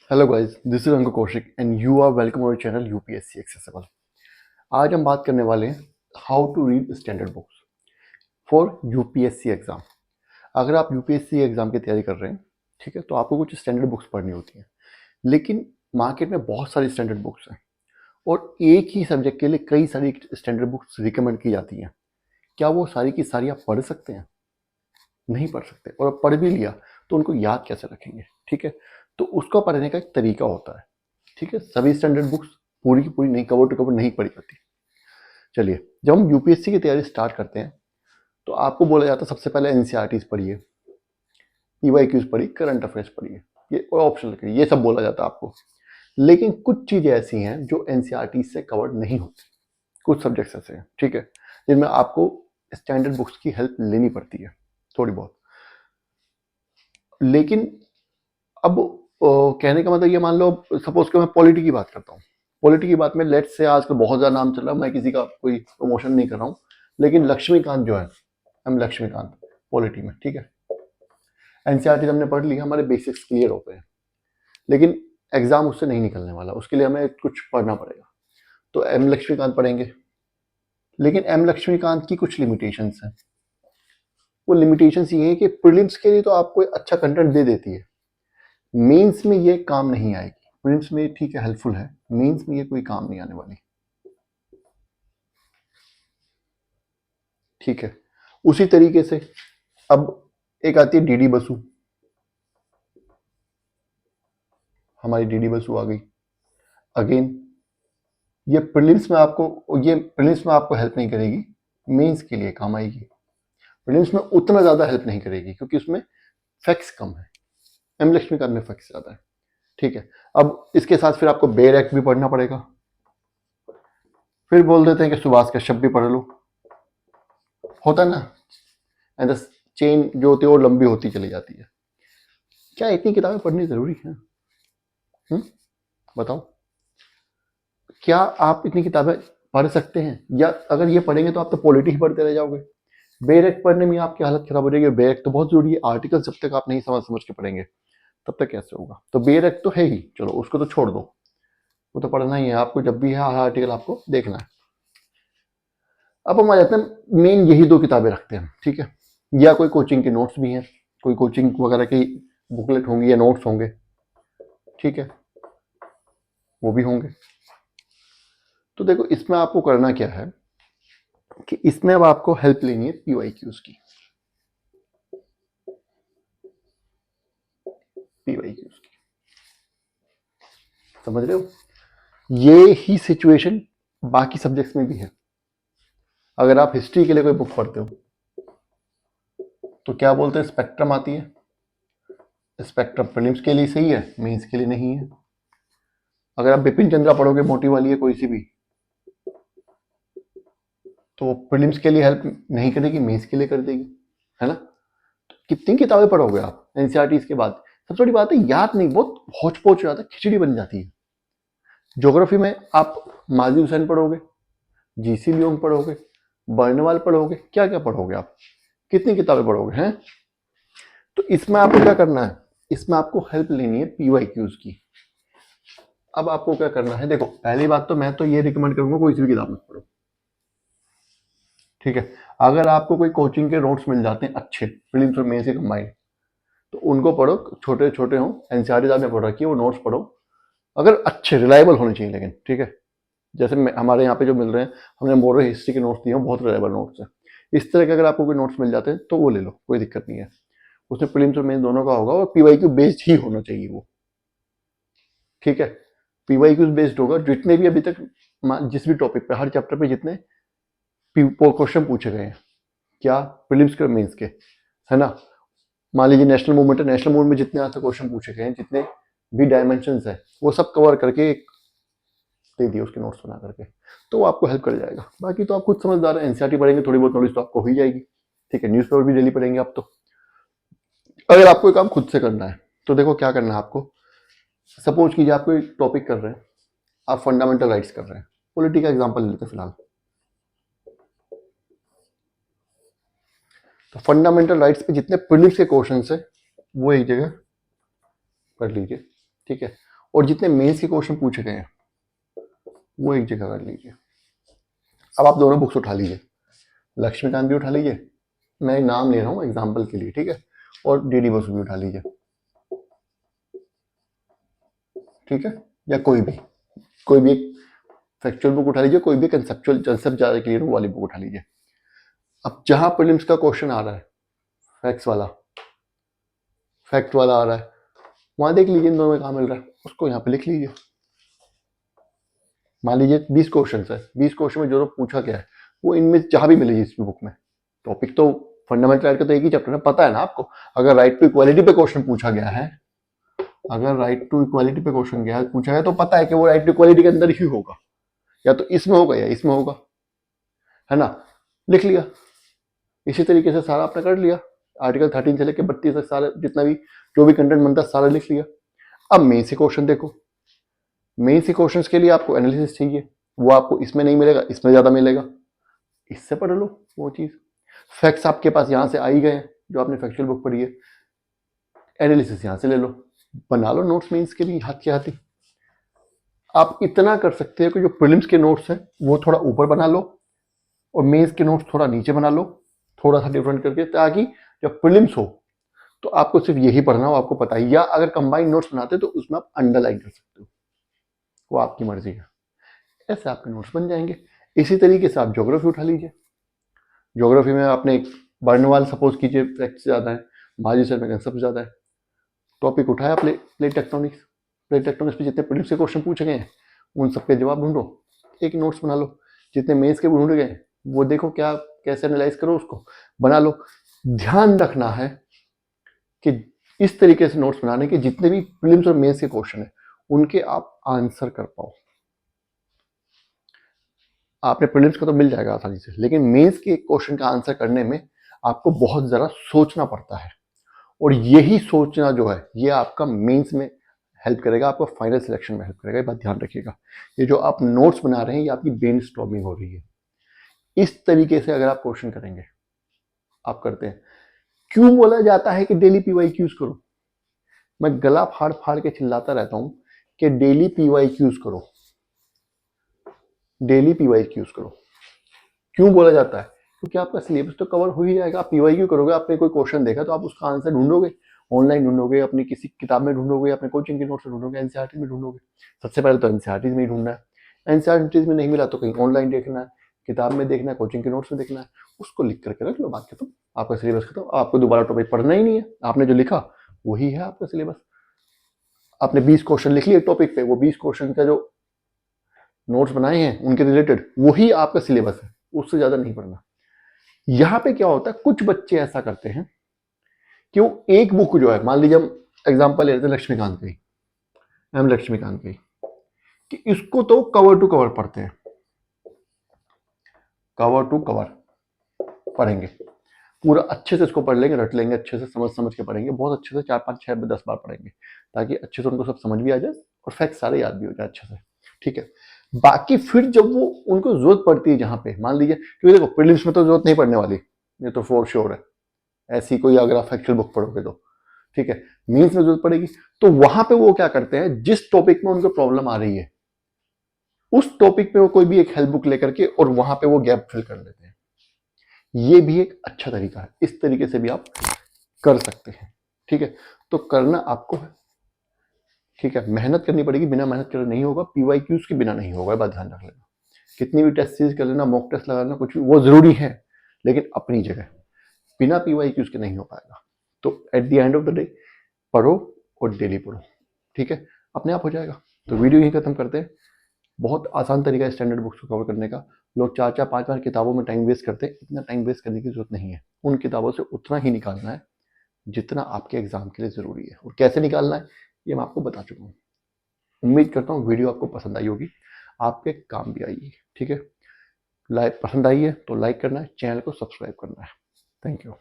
Hello guys, this is Ankur Kaushik and you are welcome our channel UPSC accessible. आज हम बात करने वाले हैं how to read standard books for UPSC exam. अगर आप यूपीएससी एग्जाम की तैयारी कर रहे हैं, ठीक है, तो आपको कुछ स्टैंडर्ड बुक्स पढ़नी होती हैं। लेकिन मार्केट में बहुत सारी स्टैंडर्ड बुक्स हैं और एक ही सब्जेक्ट के लिए कई सारी स्टैंडर्ड बुक्स रिकमेंड की जाती हैं। क्या वो सारी की सारी आप पढ़ सकते हैं? नहीं पढ़ सकते, और पढ़ भी लिया तो उनको याद कैसे रखेंगे? ठीक है, तो उसको पढ़ने का एक तरीका होता है। ठीक है, सभी स्टैंडर्ड बुक्स पूरी की पूरी नहीं, कवर टू कवर नहीं पढ़ी जाती। चलिए, जब हम यूपीएससी की तैयारी स्टार्ट करते हैं तो आपको बोला जाता है सबसे पहले एनसीईआरटीज पढ़िए, पीवाईक्यूज पढ़िए, करंट अफेयर्स पढ़िए, ये ऑप्शनल के ये सब बोला जाता है आपको। लेकिन कुछ चीजें ऐसी हैं जो एनसीईआरटी से कवर नहीं होती। कुछ सब्जेक्ट्स ऐसे हैं, ठीक है, जिनमें आपको स्टैंडर्ड बुक्स की हेल्प लेनी पड़ती है थोड़ी बहुत। लेकिन अब कहने का मतलब ये, मान लो सपोज कि मैं पॉलिटी की बात करता हूँ। पॉलिटी की बात में लेट्स से आजकल बहुत ज़्यादा नाम चल रहा है, मैं किसी का कोई प्रमोशन नहीं कर रहा हूँ, लेकिन लक्ष्मीकांत जो है, हम लक्ष्मीकांत पॉलिटी में, ठीक है, एनसीईआरटी हमने पढ़ ली, हमारे बेसिक्स क्लियर होते हैं। लेकिन एग्जाम उससे नहीं निकलने वाला, उसके लिए हमें कुछ पढ़ना पड़ेगा। तो एम लक्ष्मीकांत पढ़ेंगे, लेकिन एम लक्ष्मीकांत की कुछ लिमिटेशंस हैं। वो लिमिटेशंस ये है कि प्रीलिम्स के लिए तो आपको अच्छा कंटेंट दे देती है, मेंस में ये काम नहीं आएगी। प्रीलिम्स में ठीक है, हेल्पफुल है, मेंस में ये कोई काम नहीं आने वाली। ठीक है, उसी तरीके से अब एक आती है डीडी बसु। हमारी डीडी बसु आ गई। अगेन ये प्रीलिम्स में आपको हेल्प नहीं करेगी, मेंस के लिए काम आएगी। प्रीलिम्स में उतना ज्यादा हेल्प नहीं करेगी क्योंकि उसमें फैक्ट्स कम है, एम लक्ष्मीकांत में फैक्ट्स ज्यादा है। ठीक है, अब इसके साथ फिर आपको बेयर एक्ट भी पढ़ना पड़ेगा। फिर बोल देते हैं कि सुभाष कश्यप भी पढ़ लो, होता है ना, एंड द चेन जो होती है वो लंबी होती चली जाती है। क्या इतनी किताबें पढ़नी जरूरी है? बताओ, क्या आप इतनी किताबें पढ़ सकते हैं? या अगर ये पढ़ेंगे तो आप तो पॉलिटी ही पढ़ते रह जाओगे। बेरेक पढ़ने में आपकी हालत खराब हो जाएगी। बेरेक तो बहुत जरूरी है, आर्टिकल जब तक आप नहीं समझ समझ के पढ़ेंगे तब तक कैसे होगा? तो बेरेक तो है ही, चलो उसको तो छोड़ दो, वो तो पढ़ना ही है आपको, जब भी है हर आर्टिकल आपको देखना है। अब हम आ जाते हैं, मेन यही दो किताबें रखते हैं, ठीक है, या कोई कोचिंग के नोट्स भी हैं, कोई कोचिंग वगैरह की बुकलेट होंगी या नोट्स होंगे, ठीक है, वो भी होंगे। तो देखो, इसमें आपको करना क्या है कि इसमें अब आपको हेल्प लेनी है पीवाईक्यूज की। पीवाईक्यूज की, समझ रहे हो? ये ही सिचुएशन बाकी सब्जेक्ट्स में भी है। अगर आप हिस्ट्री के लिए कोई बुक पढ़ते हो तो क्या बोलते हैं, स्पेक्ट्रम आती है। स्पेक्ट्रम प्रीलिम्स के लिए सही है, मेंस के लिए नहीं है। अगर आप बिपिन चंद्रा पढ़ोगे, मोटी वाली है कोई सी भी, तो प्रीलिम्स के लिए हेल्प नहीं करेगी, मेंस के लिए कर देगी, है ना? तो कितनी किताबें पढ़ोगे आप एनसीईआरटी के बाद? सबसे बड़ी बात है, याद नहीं, बहुत हौच पौच हो जाता है, खिचड़ी बन जाती है। ज्योग्राफी में आप माजी हुसैन पढ़ोगे, जीसी लियोंग पढ़ोगे, बर्नवाल पढ़ोगे, क्या क्या पढ़ोगे आप? कितनी किताबें पढ़ोगे हैं? तो इसमें आपको क्या करना है, इसमें आपको हेल्प लेनी है पीवाईक्यूज की। अब आपको क्या करना है, देखो, पहली बात तो मैं तो ये रिकमेंड करूंगा कोई सी भी किताब मत पढ़ो, ठीक है। अगर आपको कोई कोचिंग के नोट्स मिल जाते हैं अच्छे, प्रीलिम्स और मेंस से कंबाइंड, तो उनको पढ़ो, छोटे छोटे हों, एनसीईआरटी आपने पढ़ रखी है, वो नोट्स पढ़ो, अगर अच्छे रिलायबल होने चाहिए, लेकिन ठीक है। जैसे हमारे यहाँ पे जो मिल रहे हैं, हमने मॉडर्न हिस्ट्री के नोट्स दिए हैं, बहुत रिलायबल नोट्स हैं। इस तरह के अगर आपको कोई नोट्स मिल जाते हैं तो वो ले लो, कोई दिक्कत नहीं है। उसमें प्रीलिम्स और मेंस दोनों का होगा, और पीवाईक्यू बेस्ड ही होना चाहिए वो, ठीक है। पीवाईक्यू बेस्ड होगा, जितने भी अभी तक जिस भी टॉपिक पे, हर चैप्टर पे जितने क्वेश्चन पूछे गए हैं, क्या प्रीलिम्स के और मेंस के, है ना। मान लीजिए नेशनल मूवमेंट है, नेशनल मूवमेंट में जितने आज तक क्वेश्चन पूछे गए हैं, जितने भी डायमेंशंस है, वो सब कवर करके दे दिए उसके नोट्स बना करके, तो वो आपको हेल्प कर जाएगा। बाकी तो आप खुद समझदार हैं, एनसीईआरटी पढ़ेंगे, थोड़ी बहुत नॉलेज तो आपको हो ही जाएगी, ठीक है। न्यूज़पेपर भी डेली पढ़ेंगे आप तो। अगर आपको काम खुद से करना है तो देखो क्या करना है आपको। सपोज कीजिए आप कोई टॉपिक कर रहे हैं, आप फंडामेंटल राइट्स कर रहे हैं, पॉलिटी का एग्जाम्पल लेते हैं फिलहाल। तो फंडामेंटल राइट्स पे जितने प्रीलिम्स के क्वेश्चन है वो एक जगह पढ़ लीजिए, ठीक है। और जितने मेंस के क्वेश्चन पूछे गए हैं वो एक जगह कर लीजिए। अब आप दोनों बुक्स उठा लीजिए, लक्ष्मीकांत भी उठा लीजिए, मैं नाम ले रहा हूँ एग्जाम्पल के लिए, ठीक है, और डीडी बसु भी उठा लीजिए, ठीक है, या कोई भी एक फैक्चुअल बुक उठा लीजिए, कोई भी कंसेप्चुअल कंसेप्ट ज़्यादा क्लियर हो वाली बुक उठा लीजिए। अब जहां प्रीलिम्स का क्वेश्चन आ रहा है फैक्ट वाला आ रहा है, वहां देख लीजिए इन दोनों में कहाँ मिल रहा है, उसको यहाँ पे लिख लीजिए। मान लीजिए 20 क्वेश्चन है, 20 क्वेश्चन में जो पूछा गया है वो इनमें जहां भी मिलेगी इस बुक में। टॉपिक तो फंडामेंटल राइट का तो एक ही चैप्टर है, पता है ना आपको। अगर राइट टू इक्वालिटी पे क्वेश्चन पूछा गया है, अगर राइट टू इक्वालिटी पे क्वेश्चन पूछा गया तो पता है कि वो राइट टू इक्वालिटी के अंदर ही होगा, या तो इसमें होगा या इसमें होगा, है ना, लिख लिया। इसी तरीके से सारा आपने कर लिया, आर्टिकल 13 से लेकर 32 तक सारा जितना भी जो भी कंटेंट बनता है सारा लिख लिया। अब मेन से क्वेश्चन देखो, मेन से क्वेश्चन के लिए आपको एनालिसिस चाहिए, वो आपको इसमें नहीं मिलेगा, इसमें ज्यादा मिलेगा, इससे पढ़ लो वो चीज। फैक्ट्स आपके पास यहां से आ ही गए हैं जो आपने फैक्चुअल बुक पढ़ी है, एनालिसिस यहां से ले लो, बना लो नोट्स मेंस के लिए हाथ के हाथी। आप इतना कर सकते हो कि जो प्रीलिम्स के नोट्स हैं वो थोड़ा ऊपर बना लो और मेंस के नोट्स थोड़ा नीचे बना लो, थोड़ा सा डिफरेंट करके, ताकि जब प्रीलिम्स हो तो आपको सिर्फ यही पढ़ना हो, आपको पता है। या अगर कंबाइंड नोट्स बनाते तो उसमें आप अंडरलाइन कर सकते हो, वो आपकी मर्जी है, ऐसे आपके नोट्स बन जाएंगे। इसी तरीके से आप ज्योग्राफी उठा लीजिए, ज्योग्राफी में आपने बर्नवाल सपोज कीजिए फैक्ट्स ज्यादा है, महाजी सर में कंसेप्ट ज्यादा है, टॉपिक उठाया प्लेट टेक्टोनिक्स, प्लेट टेक्टोनिक्स पे जितने प्रीलिम्स के क्वेश्चन पूछे गए हैं उन सबके जवाब ढूंढो, एक नोट्स बना लो। जितने मेंस के ढूंढे गए वो देखो क्या कैसे एनालाइज करो, उसको बना लो। ध्यान रखना है कि इस तरीके से नोट्स बनाने के जितने भी प्रीलिम्स और मेंस के क्वेश्चन है उनके आप आंसर कर पाओ। आपने प्रीलिम्स का तो मिल जाएगा आसानी से, लेकिन मेंस के क्वेश्चन का आंसर करने में आपको बहुत जरा सोचना पड़ता है, और यही सोचना जो है ये आपका मेंस में हेल्प करेगा, आपको फाइनल सिलेक्शन में हेल्प करेगा। ये बात ध्यान रखिएगा, ये जो आप नोट्स बना रहे हैं ये आपकी ब्रेनस्टॉर्मिंग हो रही है। इस तरीके से अगर आप क्वेश्चन करेंगे, आप करते हैं। क्यों बोला जाता है कि डेली पीवाईक्यूज करो? मैं गला फाड़ फाड़ के चिल्लाता रहता हूं कि डेली पीवाईक्यूज करो, डेली पीवाईक्यूज करो। क्यों बोला जाता है? क्योंकि आपका सिलेबस तो कवर हो ही जाएगा। आप पीवाईक्यू करोगे, आपने कोई क्वेश्चन देखा तो आप उसका आंसर ढूंढोगे, ऑनलाइन ढूंढोगे, अपनी किसी किताब में ढूंढोगे, अपने कोचिंग के नोट्स में ढूंढोगे, एनसीईआरटी में ढूंढोगे। सबसे पहले तो एनसीईआरटी में ही ढूंढना है, एनसीईआरटी में नहीं मिला तो कहीं ऑनलाइन देखना है, किताब में देखना है, कोचिंग के नोट्स में देखना है, उसको लिख करके रख लो, बात खत्म, आपका सिलेबस खत्म। आपको दोबारा टॉपिक पढ़ना ही नहीं है, आपने जो लिखा वही है आपका सिलेबस। आपने 20 क्वेश्चन लिख लिए टॉपिक पे, वो 20 क्वेश्चन का जो नोट्स बनाए हैं उनके रिलेटेड वही आपका सिलेबस है, उससे ज्यादा नहीं पढ़ना। यहां पे क्या होता है, कुछ बच्चे ऐसा करते हैं कि वो एक बुक जो है, मान लीजिए हम एग्जांपल ले लेते हैं लक्ष्मीकांत की, एम लक्ष्मीकांत की, कि इसको तो कवर टू कवर पढ़ते हैं, कवर टू कवर पढ़ेंगे, पूरा अच्छे से इसको पढ़ लेंगे, रट लेंगे, अच्छे से समझ समझ के पढ़ेंगे, बहुत अच्छे से 4 5 6 10 बार पढ़ेंगे, ताकि अच्छे से उनको सब समझ भी आ जाए और फैक्ट सारे याद भी हो जाए अच्छे से, ठीक है। बाकी फिर जब वो उनको जरूरत पड़ती है, जहां पे मान लीजिए, क्योंकि देखो प्रीलिम्स में तो जरूरत नहीं पड़ने वाली, ये तो फॉर श्योर है, ऐसी कोई अगर आप फैक्चुअल बुक पढ़ोगे तो, ठीक है, मीन्स में जरूरत पड़ेगी। तो वहां पे वो क्या करते हैं, जिस टॉपिक में उनको प्रॉब्लम आ रही है उस टॉपिक पे वो कोई भी एक हेल्प बुक लेकर के और वहां पे वो गैप फिल कर लेते हैं। ये भी एक अच्छा तरीका है, इस तरीके से भी आप कर सकते हैं, ठीक है। तो करना आपको है, ठीक है, मेहनत करनी पड़ेगी, बिना मेहनत करे नहीं होगा, पीवाईक्यूज के बिना नहीं होगा, बात ध्यान रख लेना। कितनी भी टेस्ट सीरीज कर लेना, मॉक टेस्ट लगा लेना, कुछ भी वो जरूरी है, लेकिन अपनी जगह, बिना पीवाईक्यूज के नहीं हो पाएगा। तो at the end of the day पढ़ो और डेली पढ़ो, ठीक है, अपने आप हो जाएगा। तो वीडियो यही खत्म करते हैं। बहुत आसान तरीका है स्टैंडर्ड बुक्स को कवर करने का। लोग 4 4 5 5 किताबों में टाइम वेस्ट करते हैं, इतना टाइम वेस्ट करने की जरूरत नहीं है। उन किताबों से उतना ही निकालना है जितना आपके एग्जाम के लिए जरूरी है, और कैसे निकालना है ये मैं आपको बता चुका हूँ। उम्मीद करता हूँ वीडियो आपको पसंद आई होगी, आपके काम भी आएगी, ठीक है। लाइक पसंद आई है तो लाइक करना है, चैनल को सब्सक्राइब करना है। Thank you.